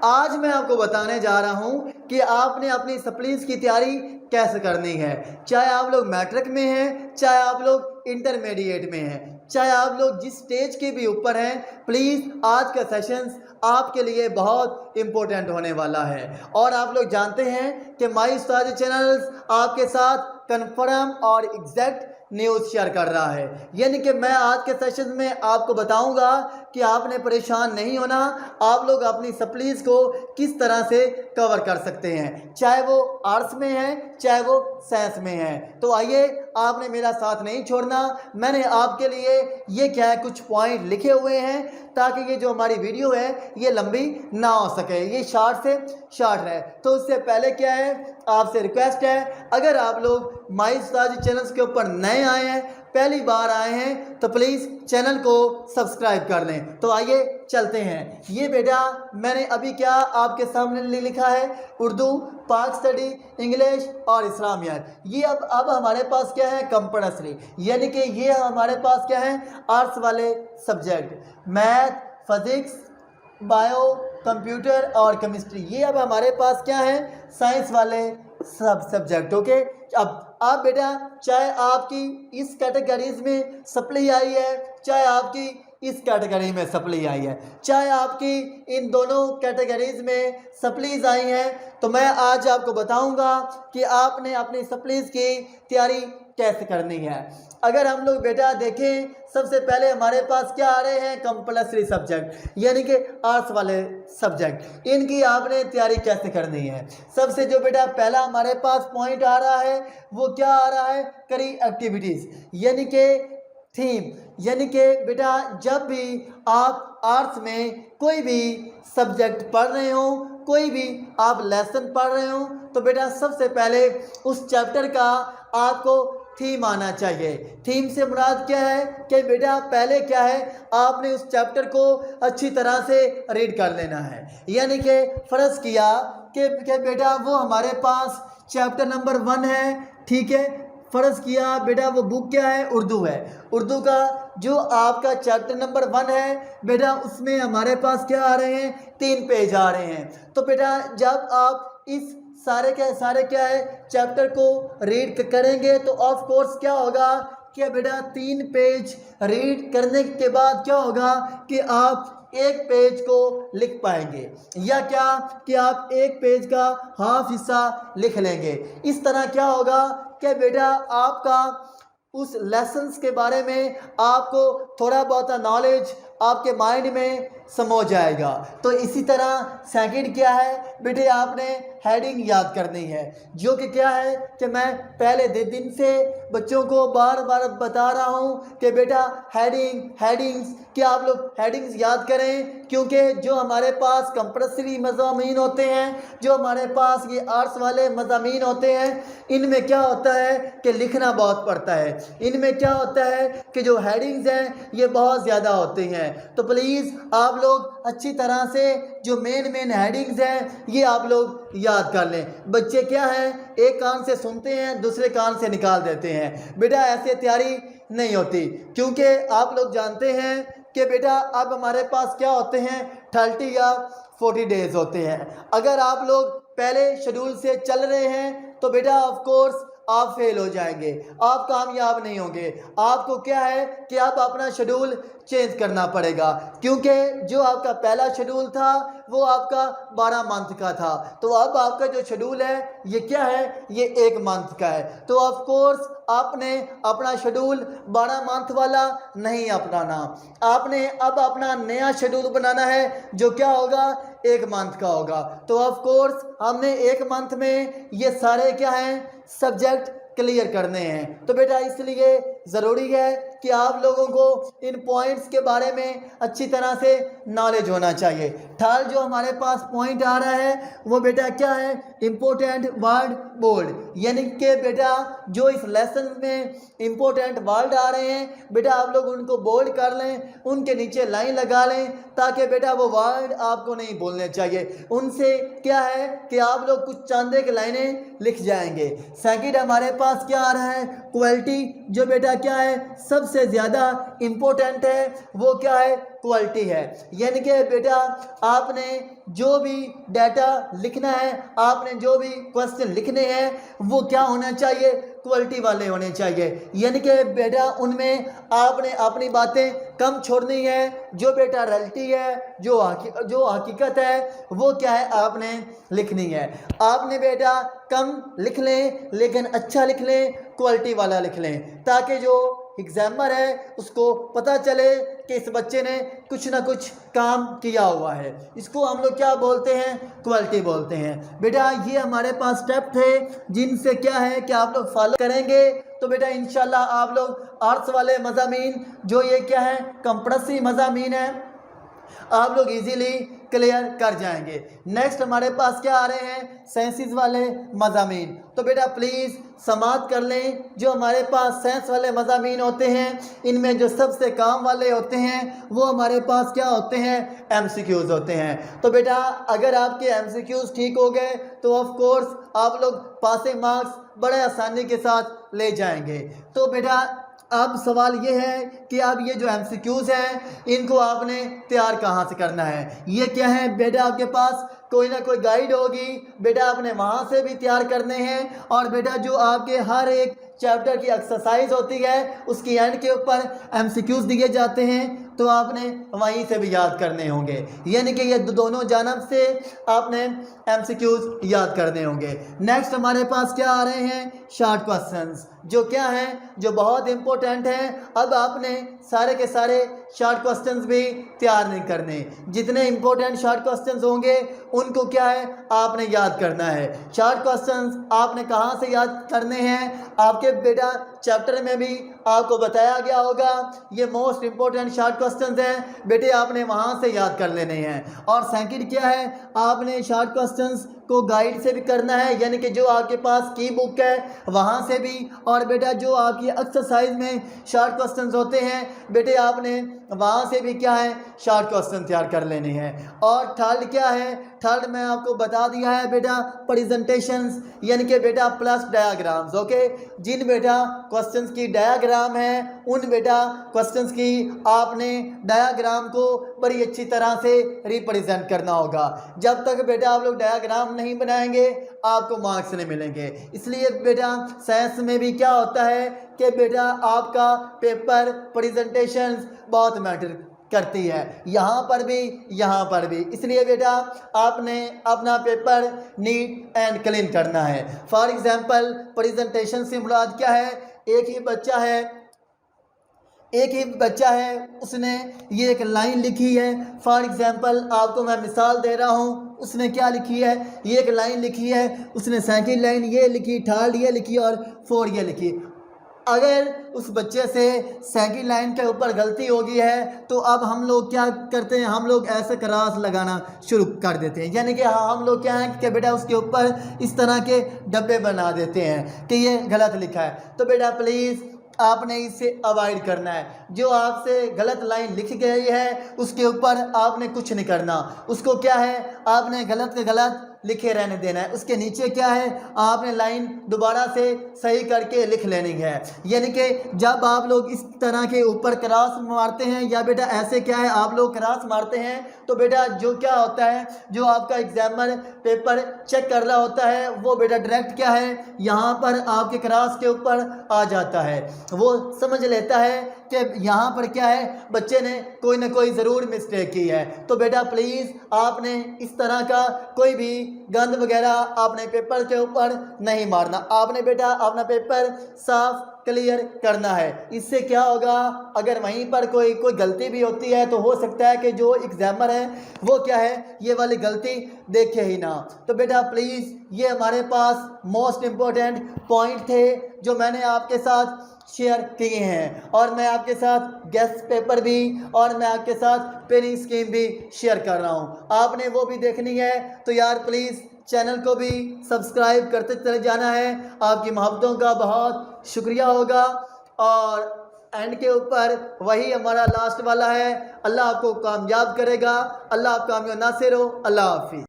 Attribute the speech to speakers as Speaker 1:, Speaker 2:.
Speaker 1: आज मैं आपको बताने जा रहा हूं कि आपने अपनी सप्लीज की तैयारी कैसे करनी है। चाहे आप लोग मैट्रिक में हैं, चाहे आप लोग इंटरमीडिएट में हैं, चाहे आप लोग जिस स्टेज के भी ऊपर हैं, प्लीज़ आज का सेशंस आपके लिए बहुत इम्पोर्टेंट होने वाला है। और आप लोग जानते हैं कि माई उस्ताद चैनल्स आपके साथ कन्फर्म और एग्जैक्ट न्यूज़ शेयर कर रहा है। यानी कि मैं आज के सेशन में आपको बताऊंगा कि आपने परेशान नहीं होना, आप लोग अपनी सप्लीज को किस तरह से कवर कर सकते हैं, चाहे वो आर्ट्स में है चाहे वो साइंस में है। तो आइए, आपने मेरा साथ नहीं छोड़ना। मैंने आपके लिए ये क्या है कुछ पॉइंट लिखे हुए हैं ताकि ये जो हमारी वीडियो है ये लंबी ना हो सके, ये शॉर्ट से शॉर्ट रहे। तो उससे पहले क्या है, आपसे रिक्वेस्ट है, अगर आप लोग माई उस्ताद चैनल्स के ऊपर नए आए हैं, पहली बार आए हैं, तो प्लीज़ चैनल को सब्सक्राइब कर लें। तो आइए चलते हैं। ये बेटा मैंने अभी क्या आपके सामने लिखा है, उर्दू, पाक स्टडी, इंग्लिश और इस्लामियात। ये अब हमारे पास क्या है, कंपल्सरी, यानी कि ये हमारे पास क्या है, आर्ट्स वाले subject, math, physics, bio, computer और केमिस्ट्री, ये अब हमारे पास क्या है, साइंस वाले सब सब्जेक्ट। ओके, अब आप बेटा चाहे आपकी इस कैटेगरीज में सप्ली आई है, चाहे आपकी इस कैटेगरी में सप्ली आई है, चाहे आपकी इन दोनों कैटेगरीज में सप्लीज आई हैं, तो मैं आज आपको बताऊंगा कि आपने अपनी सप्लीज की तैयारी कैसे करनी है। अगर हम लोग बेटा देखें, सबसे पहले हमारे पास क्या आ रहे हैं, कंपल्सरी सब्जेक्ट, यानी कि आर्ट्स वाले सब्जेक्ट, इनकी आपने तैयारी कैसे करनी है। सबसे जो बेटा पहला हमारे पास पॉइंट आ रहा है वो क्या आ रहा है, करी एक्टिविटीज़, यानी कि थीम, यानी कि बेटा जब भी आप आर्ट्स में कोई भी सब्जेक्ट पढ़ रहे हो, कोई भी आप लेसन पढ़ रहे हो, तो बेटा सबसे पहले उस चैप्टर का आपको थीम आना चाहिए। थीम से मुराद क्या है कि बेटा पहले क्या है, आपने उस चैप्टर को अच्छी तरह से रीड कर लेना है। यानी कि फ़र्ज़ किया कि बेटा वो हमारे पास चैप्टर नंबर 1 है, ठीक है। फ़र्ज़ किया बेटा वो बुक क्या है, उर्दू है। उर्दू का जो आपका चैप्टर नंबर 1 है बेटा, उसमें हमारे पास क्या आ रहे हैं, 3 पेज आ रहे हैं। तो बेटा जब आप इस सारे क्या है चैप्टर को रीड करेंगे तो ऑफ कोर्स क्या होगा कि बेटा 3 पेज रीड करने के बाद क्या होगा कि आप एक पेज को लिख पाएंगे, या क्या कि आप एक पेज का हाफ हिस्सा लिख लेंगे। इस तरह क्या होगा कि बेटा आपका उस लेसन्स के बारे में आपको थोड़ा बहुत नॉलेज आपके माइंड में समझ जाएगा। तो इसी तरह सेकंड क्या है बेटे, आपने हेडिंग याद करनी है, जो कि क्या है कि मैं पहले दिन से बच्चों को बार बार बता रहा हूँ कि बेटा हेडिंग्स कि आप लोग हेडिंग्स याद करें, क्योंकि जो हमारे पास कंपल्सरी मज़ामीन होते हैं, जो हमारे पास ये आर्ट्स वाले मज़ामीन होते हैं, इनमें क्या होता है कि लिखना बहुत पड़ता है। इनमें क्या होता है कि जो हेडिंग्स हैं ये बहुत ज़्यादा होती हैं। तो प्लीज़ आप लोग अच्छी तरह से जो मेन हेडिंग्स हैं ये आप लोग याद कर लें। बच्चे क्या है, एक कान से सुनते हैं दूसरे कान से निकाल देते हैं। बेटा ऐसे तैयारी नहीं होती, क्योंकि आप लोग जानते हैं कि बेटा अब हमारे पास क्या होते हैं, 30 या 40 डेज होते हैं। अगर आप लोग पहले शेड्यूल से चल रहे हैं तो बेटा ऑफ कोर्स आप फेल हो जाएंगे, आप कामयाब नहीं होंगे। आपको क्या है कि आप अपना शेड्यूल चेंज करना पड़ेगा, क्योंकि जो आपका पहला शेड्यूल था वो आपका 12 मंथ का था, तो अब आपका जो शेड्यूल है ये क्या है, ये 1 मंथ का है। तो ऑफ कोर्स आपने अपना शेड्यूल 12 मंथ वाला नहीं अपनाना, आपने अब अपना नया शेड्यूल बनाना है जो क्या होगा, 1 मंथ का होगा। तो ऑफ कोर्स हमने 1 मंथ में ये सारे क्या हैं सब्जेक्ट क्लियर करने हैं। तो बेटा इसलिए ज़रूरी है कि आप लोगों को इन पॉइंट्स के बारे में अच्छी तरह से नॉलेज होना चाहिए। थर्ड जो हमारे पास पॉइंट आ रहा है वो बेटा क्या है, इम्पोर्टेंट वर्ड बोल्ड, यानी कि बेटा जो इस लेसन में इम्पोर्टेंट वर्ड आ रहे हैं बेटा आप लोग उनको बोल्ड कर लें, उनके नीचे लाइन लगा लें, ताकि बेटा वो वर्ड आपको नहीं बोलने चाहिए। उनसे क्या है कि आप लोग कुछ चंद एक लाइनें लिख जाएंगे। सेकंड हमारे पास क्या आ रहा है, क्वालिटी, जो बेटा क्या है सबसे ज़्यादा इम्पोर्टेंट है, वो क्या है, क्वालिटी है। यानी कि बेटा आपने जो भी डाटा लिखना है, आपने जो भी क्वेश्चन लिखने हैं, वो क्या होना चाहिए, क्वालिटी वाले होने चाहिए। यानी कि बेटा उनमें आपने अपनी बातें कम छोड़नी है। जो बेटा रियलिटी है, जो हकीकत है, वो क्या है आपने लिखनी है। आपने बेटा कम लिख लें लेकिन अच्छा लिख लें, क्वालिटी वाला लिख लें, ताकि जो एग्जामर है उसको पता चले कि इस बच्चे ने कुछ ना कुछ काम किया हुआ है। इसको हम लोग क्या बोलते हैं, क्वालिटी बोलते हैं। बेटा ये हमारे पास स्टेप थे जिनसे क्या है कि आप लोग फॉलो करेंगे तो बेटा इंशाल्लाह आप लोग आर्ट्स वाले मज़ामीन, जो ये क्या है कंपल्सरी मज़ामीन है, आप लोग इजीली क्लियर कर जाएंगे। नेक्स्ट हमारे पास क्या आ रहे हैं, साइंसेस वाले मज़ामीन। तो बेटा प्लीज़ समाप्त कर लें। जो हमारे पास साइंस वाले मज़ामीन होते हैं, इनमें जो सबसे काम वाले होते हैं वो हमारे पास क्या होते हैं, MCQs होते हैं। तो बेटा अगर आपके MCQs ठीक हो गए तो ऑफ कोर्स आप लोग पासिंग मार्क्स बड़े आसानी के साथ ले जाएंगे। तो बेटा अब सवाल ये है कि अब ये जो MCQs हैं इनको आपने तैयार कहाँ से करना है। ये क्या है बेटा, आपके पास कोई ना कोई गाइड होगी, बेटा आपने वहाँ से भी तैयार करने हैं। और बेटा जो आपके हर एक चैप्टर की एक्सरसाइज होती है उसकी एंड के ऊपर MCQs दिए जाते हैं, तो आपने वहीं से भी याद करने होंगे। यानी कि ये दोनों जानब से आपने MCQs याद करने होंगे। नेक्स्ट हमारे पास क्या आ रहे हैं, शॉर्ट क्वेश्चंस, जो क्या हैं, जो बहुत इंपॉर्टेंट हैं। अब आपने सारे के सारे शॉर्ट क्वेश्चंस भी तैयार नहीं करने, जितने इंपॉर्टेंट शॉर्ट क्वेश्चंस होंगे उनको क्या है आपने याद करना है। शॉर्ट क्वेश्चंस आपने कहाँ से याद करने हैं, आपके बेटा चैप्टर में भी आपको बताया गया होगा। ये मोस्ट इंपॉर्टेंट शॉर्ट क्वेश्चंस हैं बेटे, आपने वहाँ से याद कर लेने हैं। और सेकंड क्या है, आपने शॉर्ट क्वेश्चंस को गाइड से भी करना है, यानी कि जो आपके पास की बुक है वहाँ से भी। और बेटा जो आपकी एक्सरसाइज में शॉर्ट क्वेश्चंस होते हैं बेटे, आपने वहाँ से भी क्या है शॉर्ट क्वेश्चन तैयार कर लेने हैं। और थर्ड क्या है, थर्ड मैं आपको बता दिया है बेटा, प्रेजेंटेशंस, यानी कि बेटा प्लस डायग्राम्स। ओके, जिन बेटा क्वेश्चंस की डायग्राम है उन बेटा क्वेश्चंस की आपने डायग्राम को बड़ी अच्छी तरह से रिप्रेजेंट करना होगा। जब तक बेटा आप लोग डायग्राम नहीं बनाएंगे आपको मार्क्स नहीं मिलेंगे। इसलिए बेटा साइंस में भी क्या होता है कि बेटा आपका पेपर प्रेजेंटेशंस बहुत मैटर करती है, यहाँ पर भी। इसलिए बेटा आपने अपना पेपर नीट एंड क्लीन करना है। फॉर एग्जांपल प्रेजेंटेशन से मुराद क्या है, एक ही बच्चा है उसने ये एक लाइन लिखी है। फॉर एग्जांपल आपको मैं मिसाल दे रहा हूँ, उसने क्या लिखी है, ये एक लाइन लिखी है, उसने सेकंड लाइन ये लिखी, थर्ड ये लिखी और फोर्थ ये लिखी। अगर उस बच्चे से सेकंड लाइन के ऊपर गलती हो गई है तो अब हम लोग क्या करते हैं, हम लोग ऐसे क्रॉस लगाना शुरू कर देते हैं। यानी कि हम लोग क्या है कि बेटा उसके ऊपर इस तरह के डब्बे बना देते हैं कि ये गलत लिखा है। तो बेटा प्लीज़ आपने इसे अवॉइड करना है। जो आपसे गलत लाइन लिखी गई है उसके ऊपर आपने कुछ नहीं करना, उसको क्या है आपने गलत के गलत लिखे रहने देना है। उसके नीचे क्या है आपने लाइन दोबारा से सही करके लिख लेनी है। यानी कि जब आप लोग इस तरह के ऊपर क्रॉस मारते हैं या बेटा ऐसे क्या है आप लोग क्रॉस मारते हैं तो बेटा जो क्या होता है, जो आपका एग्जामिनर पेपर चेक कर रहा होता है वो बेटा डायरेक्ट क्या है यहाँ पर आपके क्रॉस के ऊपर आ जाता है। वो समझ लेता है कि यहाँ पर क्या है बच्चे ने कोई ना कोई ज़रूर मिस्टेक की है। तो बेटा प्लीज़ आपने इस तरह का कोई भी गंद वगैरह आपने पेपर के ऊपर नहीं मारना। आपने बेटा अपना पेपर साफ क्लियर करना है। इससे क्या होगा, अगर वहीं पर कोई गलती भी होती है तो हो सकता है कि जो एग्जामिनर है वो क्या है ये वाली गलती देखे ही ना। तो बेटा प्लीज़ ये हमारे पास मोस्ट इम्पोर्टेंट पॉइंट थे जो मैंने आपके साथ शेयर किए हैं। और मैं आपके साथ गेस्ट पेपर भी और मैं आपके साथ पेनिंग स्कीम भी शेयर कर रहा हूँ, आपने वो भी देखनी है। तो यार प्लीज़ चैनल को भी सब्सक्राइब करते चले जाना है। आपकी मोहब्बतों का बहुत शुक्रिया होगा। और एंड के ऊपर वही हमारा लास्ट वाला है, अल्लाह आपको कामयाब करेगा। अल्लाह आप कामयाब नासिर हो। अल्लाह हाफिज़।